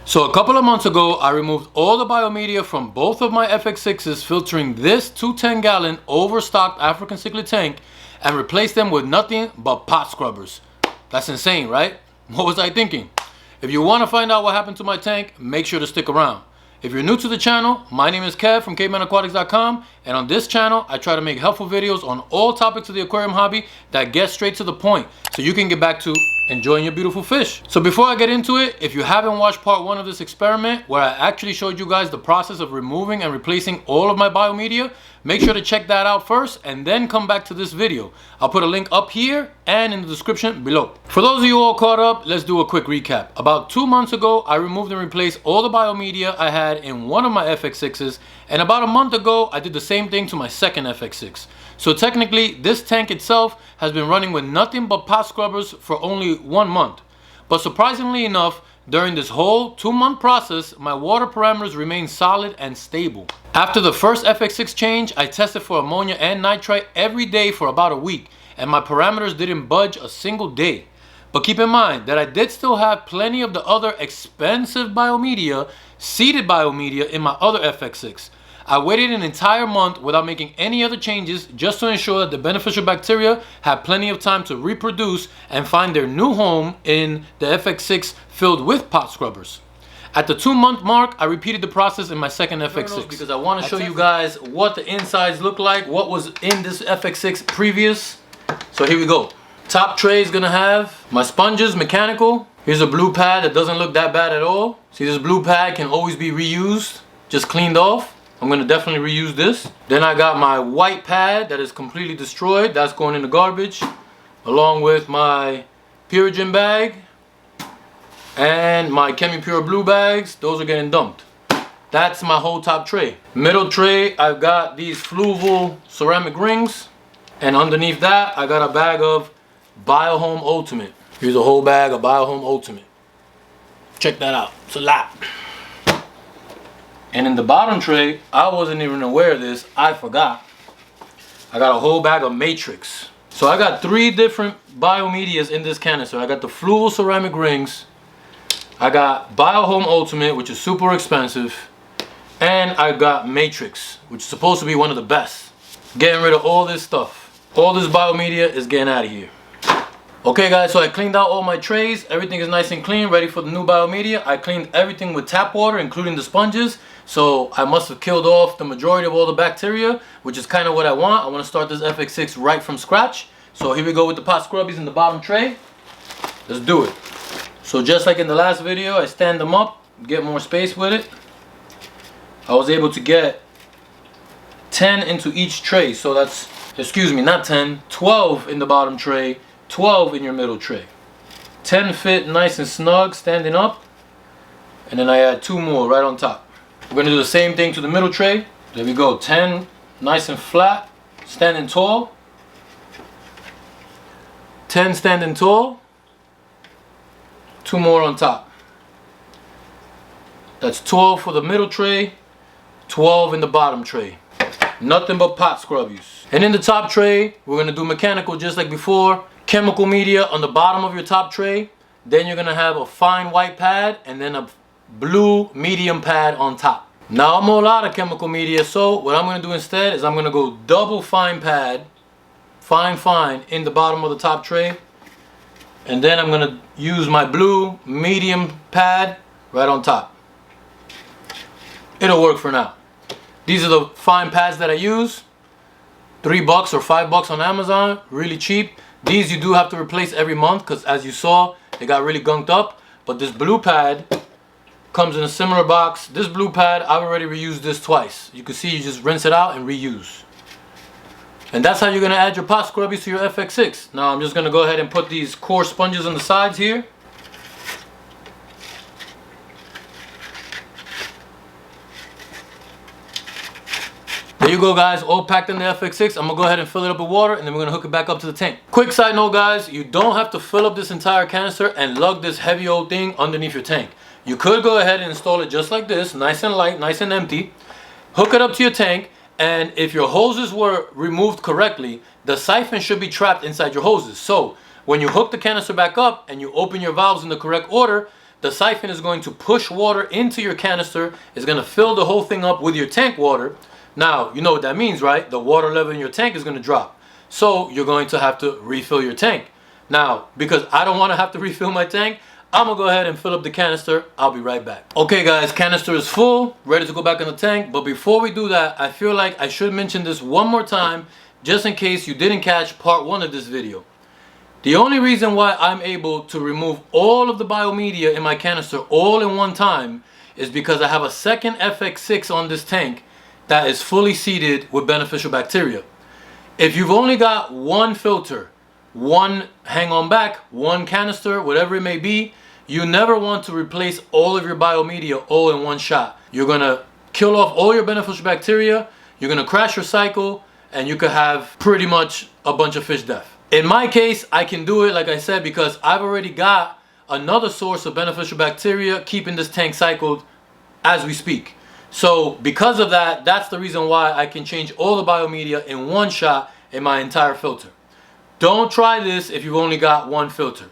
So a couple of months ago, I removed all the biomedia from both of my FX6s, filtering this 210-gallon overstocked African Cichlid tank and replaced them with nothing but pot scrubbers. That's insane, right? What was I thinking? If you want to find out what happened to my tank, make sure to stick around. If you're new to the channel, my name is Kev from KaveMan and on this channel, I try to make helpful videos on all topics of the aquarium hobby that get straight to the point so you can get back to enjoying your beautiful fish. So before I get into it, if you haven't watched part 1 of this experiment where I actually showed you guys the process of removing and replacing all of my biomedia, make sure to check that out first and then come back to this video. I'll put a link up here and in the description below. For those of you all caught up, let's do a quick recap. About 2 months ago, I removed and replaced all the biomedia I had in one of my FX6s, and about a month ago, I did the same thing to my second FX6. So technically, this tank itself has been running with nothing but pot scrubbers for only 1 month. But surprisingly enough, during this whole 2-month process, my water parameters remain solid and stable. After the first FX6 change, I tested for ammonia and nitrite every day for about a week, and my parameters didn't budge a single day. But keep in mind that I did still have plenty of the other expensive biomedia, seeded biomedia, in my other FX6. I waited an entire month without making any other changes just to ensure that the beneficial bacteria had plenty of time to reproduce and find their new home in the FX6 filled with pot scrubbers. At the 2-month mark, I repeated the process in my second FX6 because I want to show you guys what the insides look like, what was in this FX6 previous. So here we go. Top tray is gonna have my sponges, mechanical. Here's a blue pad that doesn't look that bad at all. See, this blue pad can always be reused, just cleaned off. I'm gonna definitely reuse this. Then I got my white pad that is completely destroyed. That's going in the garbage, along with my Purigen bag and my ChemiPure blue bags. Those are getting dumped. That's my whole top tray. Middle tray, I've got these Fluval ceramic rings, and underneath that, I got a bag of BioHome Ultimate. Here's a whole bag of BioHome Ultimate. Check that out. It's a lot. And in the bottom tray, I wasn't even aware of this. I forgot. I got a whole bag of Matrix. So I got 3 different biomedias in this canister. I got the Fluval ceramic rings. I got BioHome Ultimate, which is super expensive. And I got Matrix, which is supposed to be one of the best. Getting rid of all this stuff. All this biomedia is getting out of here. Okay guys, so I cleaned out all my trays. Everything is nice and clean, ready for the new biomedia. I cleaned everything with tap water, including the sponges. So I must have killed off the majority of all the bacteria, which is kind of what I want. I want to start this FX6 right from scratch. So here we go with the pot scrubbies in the bottom tray. Let's do it. So just like in the last video, I stand them up, get more space with it. I was able to get 10 into each tray. So that's, excuse me, not 10, 12 in the bottom tray, 12 in your middle tray. 10 fit nice and snug standing up, and then I add 2 more right on top. We're going to do the same thing to the middle tray. There we go, 10 nice and flat, standing tall. 10 standing tall. 2 more on top. That's 12 for the middle tray, 12 in the bottom tray. Nothing but pot scrubbies. And in the top tray, we're going to do mechanical just like before. Chemical media on the bottom of your top tray. Then you're going to have a fine white pad and then a blue medium pad on top. Now I'm all out of chemical media, so what I'm going to do instead is I'm going to go double fine pad, fine in the bottom of the top tray, and then I'm going to use my blue medium pad right on top. It'll work for now. These are the fine pads that I use. $3 or $5 on Amazon, really cheap. These you do have to replace every month because as you saw, they got really gunked up. But this blue pad comes in a similar box. This blue pad, I've already reused this twice. You can see you just rinse it out and reuse. And that's how you're going to add your pot scrubbies to your FX6. Now I'm just going to go ahead and put these core sponges on the sides here. There you go guys, all packed in the FX6. I'm gonna go ahead and fill it up with water and then we're gonna hook it back up to the tank. Quick side note guys, you don't have to fill up this entire canister and lug this heavy old thing underneath your tank. You could go ahead and install it just like this, nice and light, nice and empty. Hook it up to your tank, and if your hoses were removed correctly, the siphon should be trapped inside your hoses. So when you hook the canister back up and you open your valves in the correct order, the siphon is going to push water into your canister. It's going to fill the whole thing up with your tank water. Now, you know what that means, right? The water level in your tank is going to drop. So you're going to have to refill your tank. Now, because I don't want to have to refill my tank, I'm going to go ahead and fill up the canister. I'll be right back. Okay, guys, canister is full, ready to go back in the tank. But before we do that, I feel like I should mention this one more time, just in case you didn't catch part 1 of this video. The only reason why I'm able to remove all of the biomedia in my canister all in one time is because I have a second FX6 on this tank that is fully seeded with beneficial bacteria. If you've only got one filter, one hang-on back, one canister, whatever it may be, you never want to replace all of your biomedia all in one shot. You're going to kill off all your beneficial bacteria, you're going to crash your cycle, and you could have pretty much a bunch of fish death. In my case, I can do it, like I said, because I've already got another source of beneficial bacteria keeping this tank cycled as we speak. So because of that, that's the reason why I can change all the biomedia in one shot in my entire filter. Don't try this if you've only got one filter.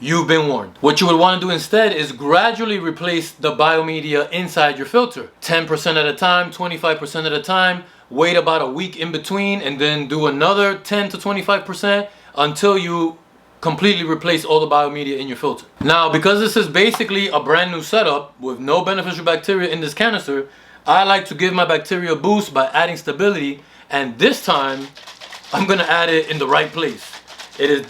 You've been warned. What you would want to do instead is gradually replace the biomedia inside your filter. 10% at a time, 25% at a time. Wait about a week in between and then do another 10 to 25% until you completely replace all the biomedia in your filter. Now, because this is basically a brand new setup with no beneficial bacteria in this canister, I like to give my bacteria a boost by adding stability, and this time I'm gonna add it in the right place.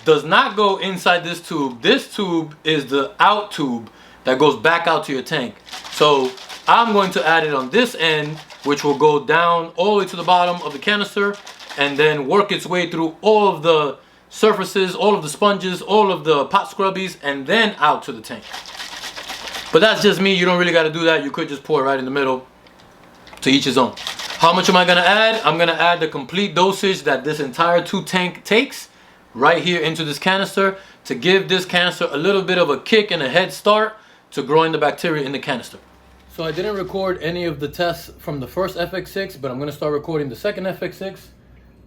Does not go inside this tube. This tube is the out tube that goes back out to your tank. So I'm going to add it on this end, which will go down all the way to the bottom of the canister and then work its way through all of the surfaces, all of the sponges, all of the pot scrubbies, and then out to the tank. But that's just me. You don't really got to do that. You could just pour it right in the middle. To each his own. How much am I going to add? I'm going to add the complete dosage that this entire 2 tank takes right here into this canister to give this canister a little bit of a kick and a head start to growing the bacteria in the canister. So I didn't record any of the tests from the first FX6, but I'm going to start recording the second FX6.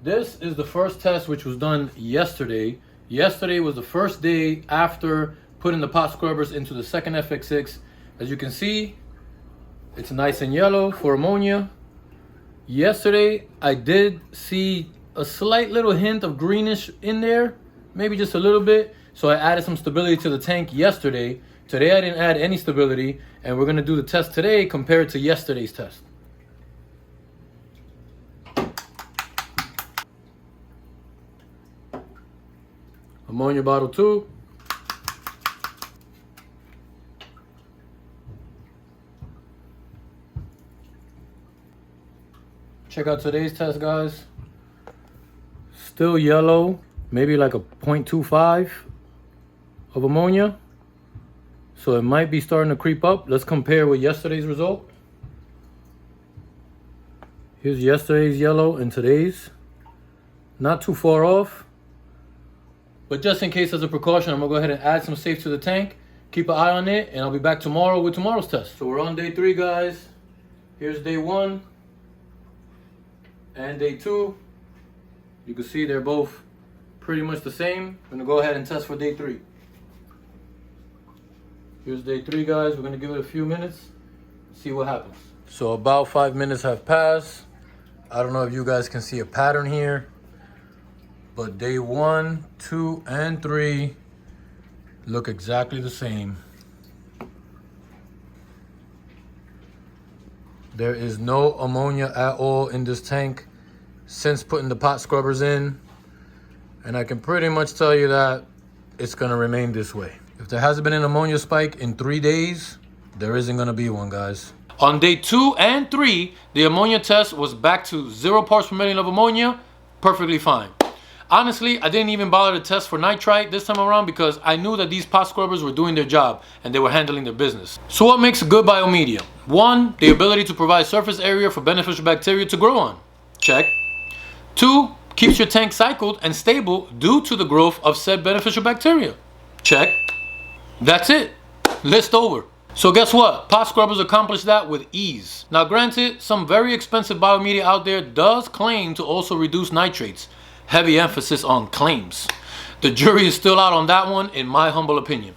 This is the first test, which was done yesterday. Yesterday was the first day after putting the pot scrubbers into the second FX6. As you can see, it's nice and yellow for ammonia. Yesterday, I did see a slight little hint of greenish in there, maybe just a little bit. So I added some stability to the tank yesterday. Today I didn't add any stability, and we're gonna do the test today compared to yesterday's test. Ammonia bottle 2. Check out today's test, guys. Still yellow, maybe like a 0.25 of ammonia. So it might be starting to creep up. Let's compare with yesterday's result. Here's yesterday's yellow and today's. Not too far off. But just in case as a precaution, I'm gonna go ahead and add some safe to the tank. Keep an eye on it, and I'll be back tomorrow with tomorrow's test. So we're on day 3, guys. Here's day 1 and day 2. You can see they're both pretty much the same. I'm gonna go ahead and test for day 3. Here's day 3, guys. We're gonna give it a few minutes, see what happens. So about 5 minutes have passed. I don't know if you guys can see a pattern here, but day 1, 2, and 3 look exactly the same. There is no ammonia at all in this tank since putting the pot scrubbers in, and I can pretty much tell you that it's gonna remain this way. If there hasn't been an ammonia spike in 3 days, there isn't gonna be one, guys. On day 2 and 3, the ammonia test was back to 0 parts per million of ammonia, perfectly fine. Honestly, I didn't even bother to test for nitrite this time around because I knew that these pot scrubbers were doing their job and they were handling their business. So what makes a good biomedia? 1, the ability to provide surface area for beneficial bacteria to grow on. Check. 2, keeps your tank cycled and stable due to the growth of said beneficial bacteria. Check. That's it. List over. So guess what? Pot scrubbers accomplish that with ease. Now granted, some very expensive biomedia out there does claim to also reduce nitrates. Heavy emphasis on claims. The jury is still out on that one, in my humble opinion.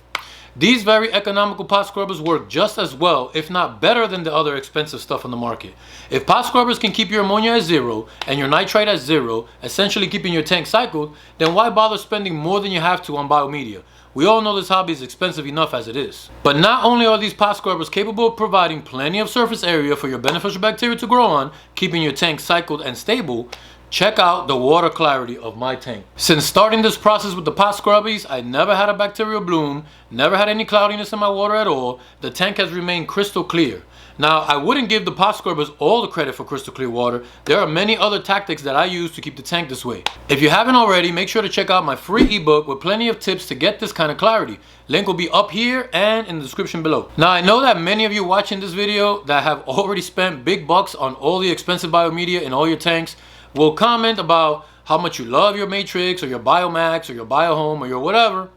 These very economical pot scrubbers work just as well, if not better than the other expensive stuff on the market. If pot scrubbers can keep your ammonia at 0 and your nitrite at 0, essentially keeping your tank cycled, then why bother spending more than you have to on biomedia? We all know this hobby is expensive enough as it is. But not only are these pot scrubbers capable of providing plenty of surface area for your beneficial bacteria to grow on, keeping your tank cycled and stable, check out the water clarity of my tank. Since starting this process with the pot scrubbies, I never had a bacterial bloom, never had any cloudiness in my water at all. The tank has remained crystal clear. Now, I wouldn't give the pot scrubbers all the credit for crystal clear water. There are many other tactics that I use to keep the tank this way. If you haven't already, make sure to check out my free ebook with plenty of tips to get this kind of clarity. Link will be up here and in the description below. Now, I know that many of you watching this video that have already spent big bucks on all the expensive biomedia in all your tanks will comment about how much you love your Matrix or your Biomax or your Biohome or your whatever.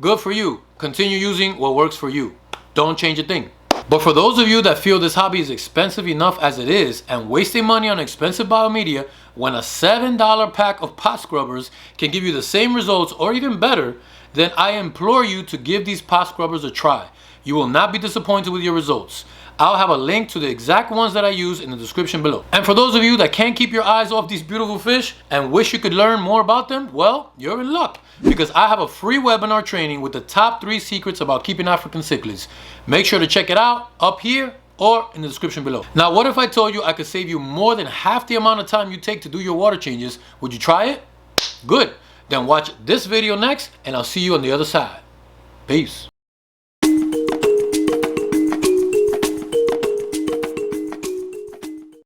Good for you. Continue using what works for you. Don't change a thing. But for those of you that feel this hobby is expensive enough as it is and wasting money on expensive biomedia when a $7 pack of pot scrubbers can give you the same results or even better, then I implore you to give these pot scrubbers a try. You will not be disappointed with your results. I'll have a link to the exact ones that I use in the description below. And for those of you that can't keep your eyes off these beautiful fish and wish you could learn more about them, well, you're in luck, because I have a free webinar training with the top 3 secrets about keeping African cichlids. Make sure to check it out up here or in the description below. Now, what if I told you I could save you more than half the amount of time you take to do your water changes? Would you try it? Good. Then watch this video next, and I'll see you on the other side. Peace.